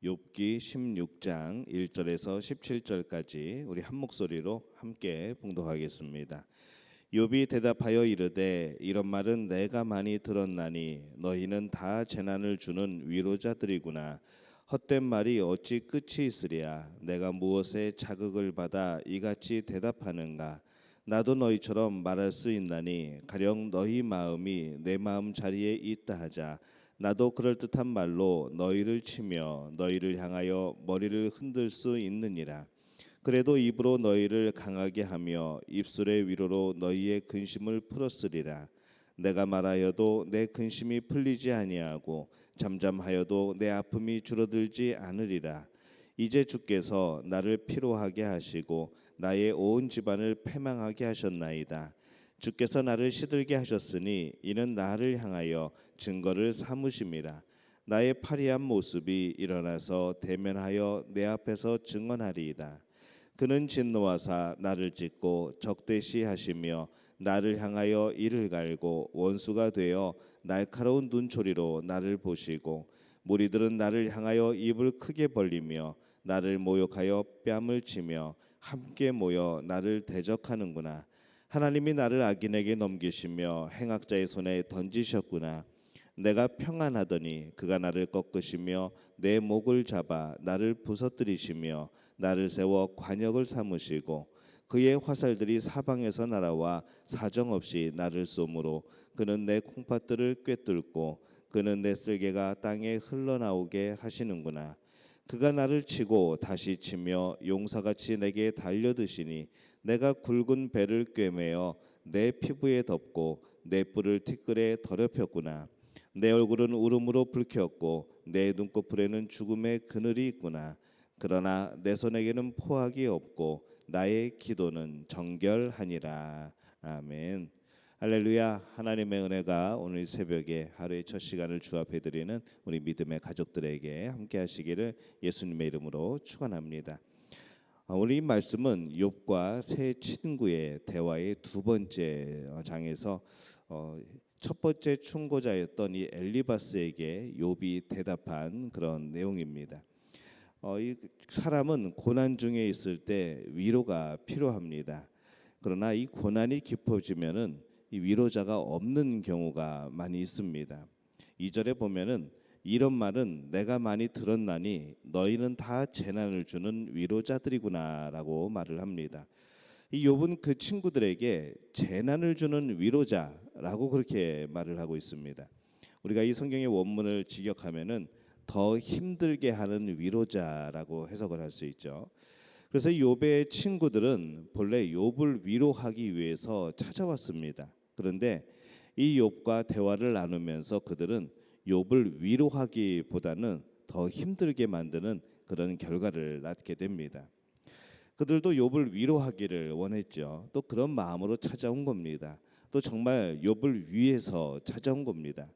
욥기 16장 1절에서 17절까지 우리 한 목소리로 함께 봉독하겠습니다. 욥이 대답하여 이르되 이런 말은 내가 많이 들었나니 너희는 다 재난을 주는 위로자들이구나. 헛된 말이 어찌 끝이 있으랴. 내가 무엇에 자극을 받아 이같이 대답하는가. 나도 너희처럼 말할 수 있나니 가령 너희 마음이 내 마음 자리에 있다 하자. 나도 그럴듯한 말로 너희를 치며 너희를 향하여 머리를 흔들 수 있느니라. 그래도 입으로 너희를 강하게 하며 입술의 위로로 너희의 근심을 풀었으리라. 내가 말하여도 내 근심이 풀리지 아니하고 잠잠하여도 내 아픔이 줄어들지 않으리라. 이제 주께서 나를 피로하게 하시고 나의 온 집안을 패망하게 하셨나이다. 주께서 나를 시들게 하셨으니 이는 나를 향하여 증거를 삼으심이라. 나의 파리한 모습이 일어나서 대면하여 내 앞에서 증언하리이다. 그는 진노하사 나를 찢고 적대시하시며 나를 향하여 이를 갈고 원수가 되어 날카로운 눈초리로 나를 보시고 무리들은 나를 향하여 입을 크게 벌리며 나를 모욕하여 뺨을 치며 함께 모여 나를 대적하는구나. 하나님이 나를 악인에게 넘기시며 행악자의 손에 던지셨구나. 내가 평안하더니 그가 나를 꺾으시며 내 목을 잡아 나를 부서뜨리시며 나를 세워 관역을 삼으시고 그의 화살들이 사방에서 날아와 사정없이 나를 쏘므로 그는 내 콩팥들을 꿰뚫고 그는 내 쓸개가 땅에 흘러나오게 하시는구나. 그가 나를 치고 다시 치며 용사같이 내게 달려드시니 내가 굵은 배를 꿰매어 내 피부에 덮고 내 뿔을 티끌에 더럽혔구나. 내 얼굴은 울음으로 붉혔고 내 눈꺼풀에는 죽음의 그늘이 있구나. 그러나 내 손에게는 포악이 없고 나의 기도는 정결하니라. 아멘. 할렐루야. 하나님의 은혜가 오늘 새벽에 하루의 첫 시간을 주 앞에 드리는 우리 믿음의 가족들에게 함께 하시기를 예수님의 이름으로 축원합니다. 오늘 이 말씀은 욥과 세 친구의 대화의 두 번째 장에서 첫 번째 충고자였던 이 엘리바스에게 욥이 대답한 그런 내용입니다. 이 사람은 고난 중에 있을 때 위로가 필요합니다. 그러나 이 고난이 깊어지면은 이 위로자가 없는 경우가 많이 있습니다. 2절에 보면은 이런 말은 내가 많이 들었나니 너희는 다 재난을 주는 위로자들이구나라고 말을 합니다. 이 욥은 그 친구들에게 재난을 주는 위로자라고 그렇게 말을 하고 있습니다. 우리가 이 성경의 원문을 직역하면은 더 힘들게 하는 위로자라고 해석을 할 수 있죠. 그래서 욥의 친구들은 본래 욥을 위로하기 위해서 찾아왔습니다. 그런데 이 욥과 대화를 나누면서 그들은 욥을 위로하기보다는 더 힘들게 만드는 그런 결과를 낳게 됩니다. 그들도 욥을 위로하기를 원했죠. 또 그런 마음으로 찾아온 겁니다. 또 정말 욥을 위해서 찾아온 겁니다.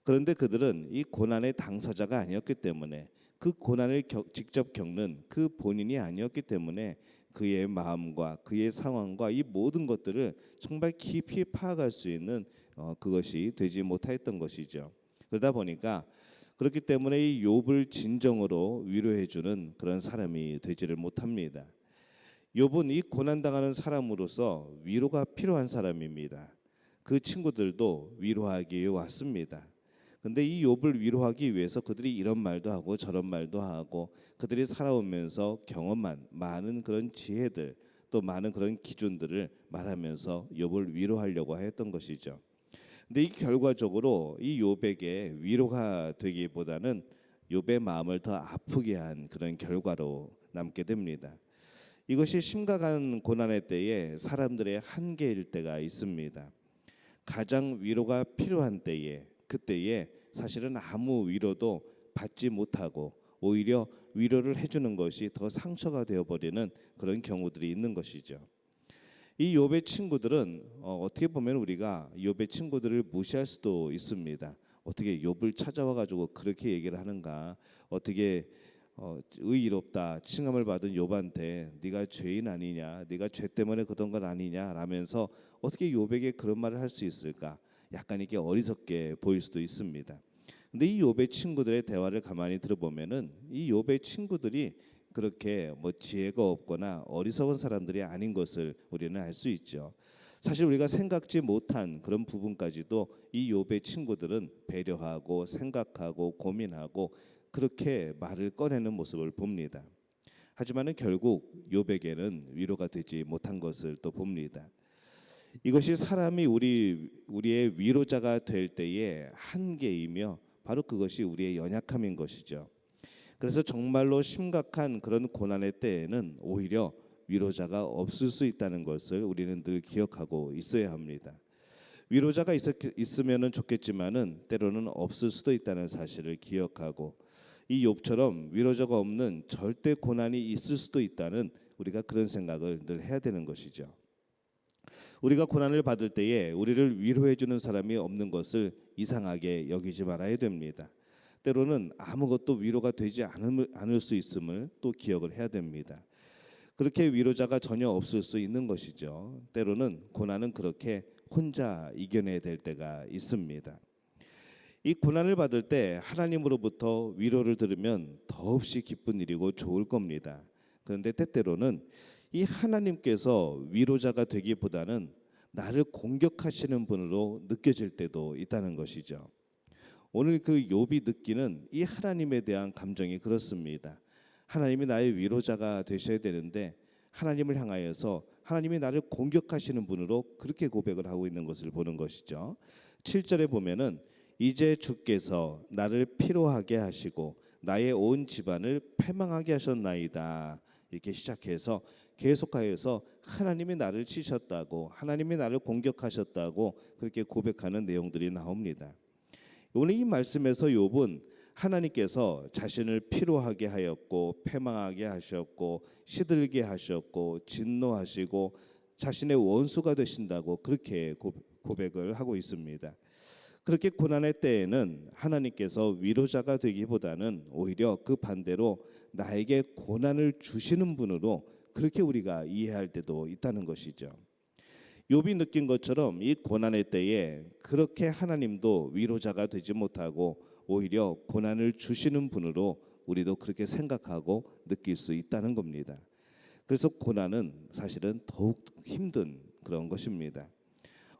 그런데 그들은 이 고난의 당사자가 아니었기 때문에 그 고난을 직접 겪는 그 본인이 아니었기 때문에 그의 마음과 그의 상황과 이 모든 것들을 정말 깊이 파악할 수 있는 그것이 되지 못했던 것이죠. 그러다 보니까 그렇기 때문에 이 욥을 진정으로 위로해 주는 그런 사람이 되지를 못합니다. 욥은 이 고난당하는 사람으로서 위로가 필요한 사람입니다. 그 친구들도 위로하기 위해 왔습니다. 근데 이 욥을 위로하기 위해서 그들이 이런 말도 하고 저런 말도 하고 그들이 살아오면서 경험한 많은 그런 지혜들 또 많은 그런 기준들을 말하면서 욥을 위로하려고 했던 것이죠. 근데 이 결과적으로 이 욥에게 위로가 되기보다는 욥의 마음을 더 아프게 한 그런 결과로 남게 됩니다. 이것이 심각한 고난의 때에 사람들의 한계일 때가 있습니다. 가장 위로가 필요한 때에 그때에 사실은 아무 위로도 받지 못하고 오히려 위로를 해주는 것이 더 상처가 되어버리는 그런 경우들이 있는 것이죠. 이 욥의 친구들은 어떻게 보면 우리가 욥의 친구들을 무시할 수도 있습니다. 어떻게 욥을 찾아와 가지고 그렇게 얘기를 하는가? 어떻게 의롭다 칭함을 받은 욥한테 네가 죄인 아니냐, 네가 죄 때문에 그런 건 아니냐라면서 어떻게 욥에게 그런 말을 할 수 있을까? 약간 이게 어리석게 보일 수도 있습니다. 근데 이 욥의 친구들의 대화를 가만히 들어보면은 이 욥의 친구들이 그렇게 뭐 지혜가 없거나 어리석은 사람들이 아닌 것을 우리는 알 수 있죠. 사실 우리가 생각지 못한 그런 부분까지도 이 욥의 친구들은 배려하고 생각하고 고민하고 그렇게 말을 꺼내는 모습을 봅니다. 하지만은 결국 욥에게는 위로가 되지 못한 것을 또 봅니다. 이것이 사람이 우리의 위로자가 될 때의 한계이며 바로 그것이 우리의 연약함인 것이죠. 그래서 정말로 심각한 그런 고난의 때에는 오히려 위로자가 없을 수 있다는 것을 우리는 늘 기억하고 있어야 합니다. 위로자가 있으면 좋겠지만은 때로는 없을 수도 있다는 사실을 기억하고 이 욥처럼 위로자가 없는 절대 고난이 있을 수도 있다는 우리가 그런 생각을 늘 해야 되는 것이죠. 우리가 고난을 받을 때에 우리를 위로해 주는 사람이 없는 것을 이상하게 여기지 말아야 됩니다. 때로는 아무것도 위로가 되지 않을 수 있음을 또 기억을 해야 됩니다. 그렇게 위로자가 전혀 없을 수 있는 것이죠. 때로는 고난은 그렇게 혼자 이겨내야 될 때가 있습니다. 이 고난을 받을 때 하나님으로부터 위로를 들으면 더없이 기쁜 일이고 좋을 겁니다. 그런데 때때로는 이 하나님께서 위로자가 되기보다는 나를 공격하시는 분으로 느껴질 때도 있다는 것이죠. 오늘 그 욥이 느끼는 이 하나님에 대한 감정이 그렇습니다. 하나님이 나의 위로자가 되셔야 되는데 하나님을 향하여서 하나님이 나를 공격하시는 분으로 그렇게 고백을 하고 있는 것을 보는 것이죠. 7절에 보면은 이제 주께서 나를 피로하게 하시고 나의 온 집안을 패망하게 하셨나이다. 이렇게 시작해서 계속하여서 하나님이 나를 치셨다고 하나님이 나를 공격하셨다고 그렇게 고백하는 내용들이 나옵니다. 오늘 이 말씀에서 욥은 하나님께서 자신을 피로하게 하였고 패망하게 하셨고 시들게 하셨고 진노하시고 자신의 원수가 되신다고 그렇게 고백을 하고 있습니다. 그렇게 고난의 때에는 하나님께서 위로자가 되기보다는 오히려 그 반대로 나에게 고난을 주시는 분으로 그렇게 우리가 이해할 때도 있다는 것이죠. 욥이 느낀 것처럼 이 고난의 때에 그렇게 하나님도 위로자가 되지 못하고 오히려 고난을 주시는 분으로 우리도 그렇게 생각하고 느낄 수 있다는 겁니다. 그래서 고난은 사실은 더욱 힘든 그런 것입니다.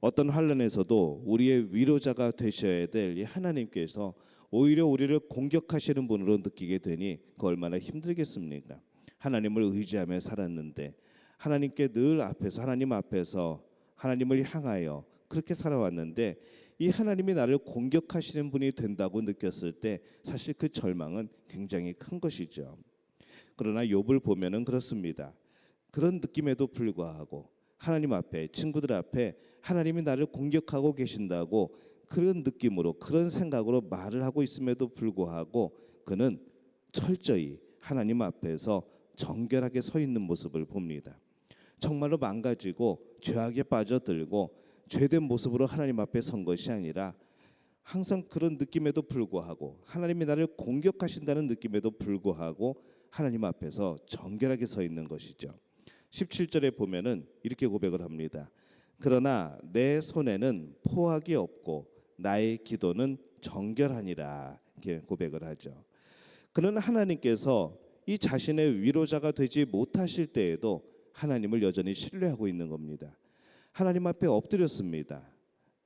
어떤 환난에서도 우리의 위로자가 되셔야 될 이 하나님께서 오히려 우리를 공격하시는 분으로 느끼게 되니 그 얼마나 힘들겠습니까? 하나님을 의지하며 살았는데 하나님께 늘 앞에서 하나님 앞에서 하나님을 향하여 그렇게 살아왔는데 이 하나님이 나를 공격하시는 분이 된다고 느꼈을 때 사실 그 절망은 굉장히 큰 것이죠. 그러나 욥을 보면은 그렇습니다. 그런 느낌에도 불구하고 하나님 앞에 친구들 앞에 하나님이 나를 공격하고 계신다고 그런 느낌으로 그런 생각으로 말을 하고 있음에도 불구하고 그는 철저히 하나님 앞에서 정결하게 서 있는 모습을 봅니다. 정말로 망가지고 죄악에 빠져들고 죄된 모습으로 하나님 앞에 선 것이 아니라 항상 그런 느낌에도 불구하고 하나님이 나를 공격하신다는 느낌에도 불구하고 하나님 앞에서 정결하게 서 있는 것이죠. 17절에 보면은 이렇게 고백을 합니다. 그러나 내 손에는 포악이 없고 나의 기도는 정결하니라. 이렇게 고백을 하죠. 그는 하나님께서 이 자신의 위로자가 되지 못하실 때에도 하나님을 여전히 신뢰하고 있는 겁니다. 하나님 앞에 엎드렸습니다.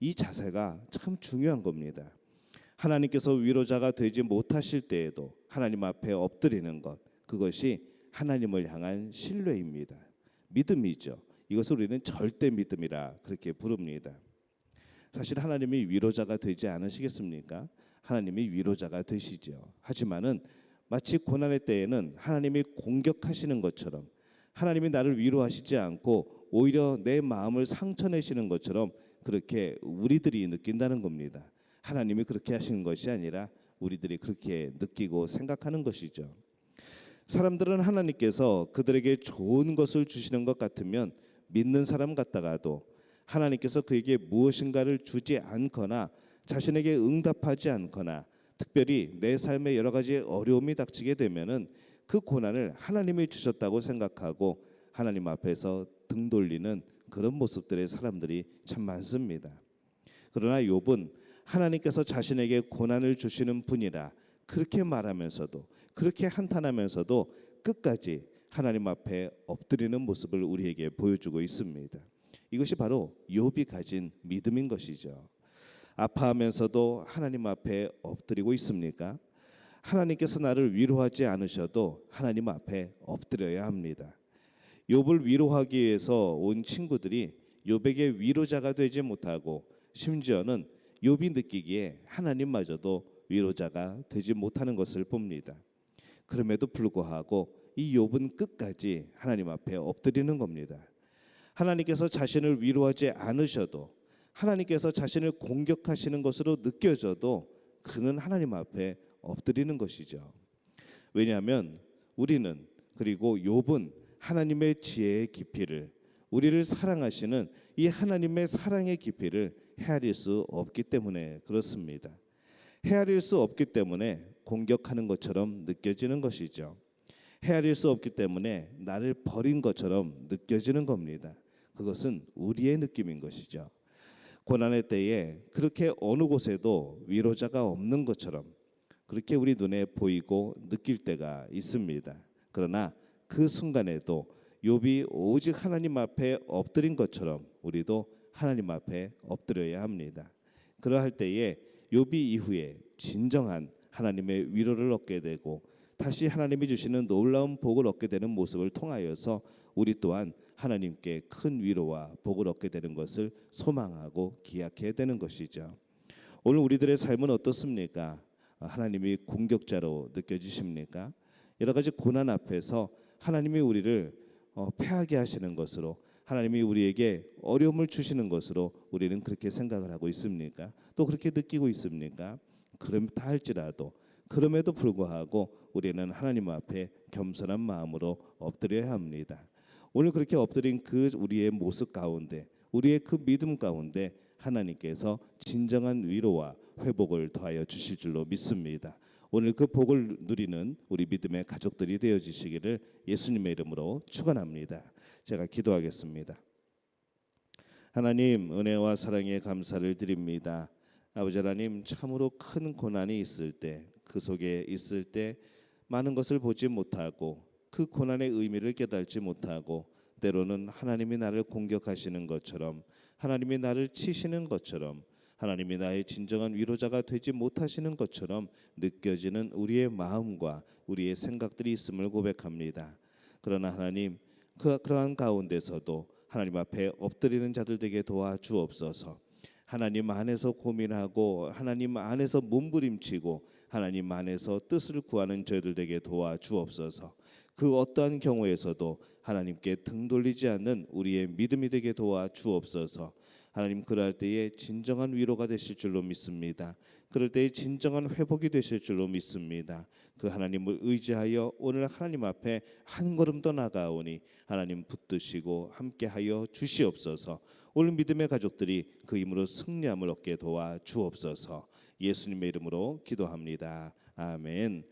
이 자세가 참 중요한 겁니다. 하나님께서 위로자가 되지 못하실 때에도 하나님 앞에 엎드리는 것, 그것이 하나님을 향한 신뢰입니다. 믿음이죠. 이것을 우리는 절대 믿음이라 그렇게 부릅니다. 사실 하나님이 위로자가 되지 않으시겠습니까? 하나님이 위로자가 되시죠. 하지만은 마치 고난의 때에는 하나님이 공격하시는 것처럼 하나님이 나를 위로하시지 않고 오히려 내 마음을 상처내시는 것처럼 그렇게 우리들이 느낀다는 겁니다. 하나님이 그렇게 하시는 것이 아니라 우리들이 그렇게 느끼고 생각하는 것이죠. 사람들은 하나님께서 그들에게 좋은 것을 주시는 것 같으면 믿는 사람 같다가도 하나님께서 그에게 무엇인가를 주지 않거나 자신에게 응답하지 않거나 특별히 내 삶에 여러 가지 어려움이 닥치게 되면은 그 고난을 하나님이 주셨다고 생각하고 하나님 앞에서 등 돌리는 그런 모습들의 사람들이 참 많습니다. 그러나 욥은 하나님께서 자신에게 고난을 주시는 분이라 그렇게 말하면서도, 그렇게 한탄하면서도 끝까지 하나님 앞에 엎드리는 모습을 우리에게 보여주고 있습니다. 이것이 바로 욥이 가진 믿음인 것이죠. 아파하면서도 하나님 앞에 엎드리고 있습니까? 하나님께서 나를 위로하지 않으셔도 하나님 앞에 엎드려야 합니다. 욥을 위로하기 위해서 온 친구들이 욥에게 위로자가 되지 못하고, 심지어는 욥이 느끼기에 하나님마저도 위로자가 되지 못하는 것을 봅니다. 그럼에도 불구하고 이 욥은 끝까지 하나님 앞에 엎드리는 겁니다. 하나님께서 자신을 위로하지 않으셔도, 하나님께서 자신을 공격하시는 것으로 느껴져도 그는 하나님 앞에 엎드리는 것이죠. 왜냐하면 우리는, 그리고 욥은 하나님의 지혜의 깊이를, 우리를 사랑하시는 이 하나님의 사랑의 깊이를 헤아릴 수 없기 때문에 그렇습니다. 헤아릴 수 없기 때문에 공격하는 것처럼 느껴지는 것이죠. 헤아릴 수 없기 때문에 나를 버린 것처럼 느껴지는 겁니다. 그것은 우리의 느낌인 것이죠. 고난의 때에 그렇게 어느 곳에도 위로자가 없는 것처럼 그렇게 우리 눈에 보이고 느낄 때가 있습니다. 그러나 그 순간에도 욥이 오직 하나님 앞에 엎드린 것처럼 우리도 하나님 앞에 엎드려야 합니다. 그러할 때에 욥이 이후에 진정한 하나님의 위로를 얻게 되고 다시 하나님이 주시는 놀라운 복을 얻게 되는 모습을 통하여서 우리 또한 하나님께 큰 위로와 복을 얻게 되는 것을 소망하고 기약해야 되는 것이죠. 오늘 우리들의 삶은 어떻습니까? 하나님이 공격자로 느껴지십니까? 여러 가지 고난 앞에서 하나님이 우리를 패하게 하시는 것으로, 하나님이 우리에게 어려움을 주시는 것으로 우리는 그렇게 생각을 하고 있습니까? 또 그렇게 느끼고 있습니까? 그렇다 할지라도, 그럼에도 불구하고 우리는 하나님 앞에 겸손한 마음으로 엎드려야 합니다. 오늘 그렇게 엎드린 그 우리의 모습 가운데, 우리의 그 믿음 가운데 하나님께서 진정한 위로와 회복을 더하여 주실 줄로 믿습니다. 오늘 그 복을 누리는 우리 믿음의 가족들이 되어지시기를 예수님의 이름으로 축원합니다. 제가 기도하겠습니다. 하나님, 은혜와 사랑에 감사를 드립니다. 아버지 하나님, 참으로 큰 고난이 있을 때, 그 속에 있을 때 많은 것을 보지 못하고 그 고난의 의미를 깨닫지 못하고, 때로는 하나님이 나를 공격하시는 것처럼, 하나님이 나를 치시는 것처럼, 하나님이 나의 진정한 위로자가 되지 못하시는 것처럼 느껴지는 우리의 마음과 우리의 생각들이 있음을 고백합니다. 그러나 하나님, 그러한 가운데서도 하나님 앞에 엎드리는 자들 되게 도와주옵소서. 하나님 안에서 고민하고 하나님 안에서 몸부림치고 하나님 안에서 뜻을 구하는 저희들 되게 도와주옵소서. 그 어떠한 경우에서도 하나님께 등 돌리지 않는 우리의 믿음이 되게 도와주옵소서. 하나님, 그럴 때에 진정한 위로가 되실 줄로 믿습니다. 그럴 때에 진정한 회복이 되실 줄로 믿습니다. 그 하나님을 의지하여 오늘 하나님 앞에 한 걸음 더 나아가오니 하나님 붙드시고 함께하여 주시옵소서. 오늘 믿음의 가족들이 그 힘으로 승리함을 얻게 도와 주옵소서. 예수님의 이름으로 기도합니다. 아멘.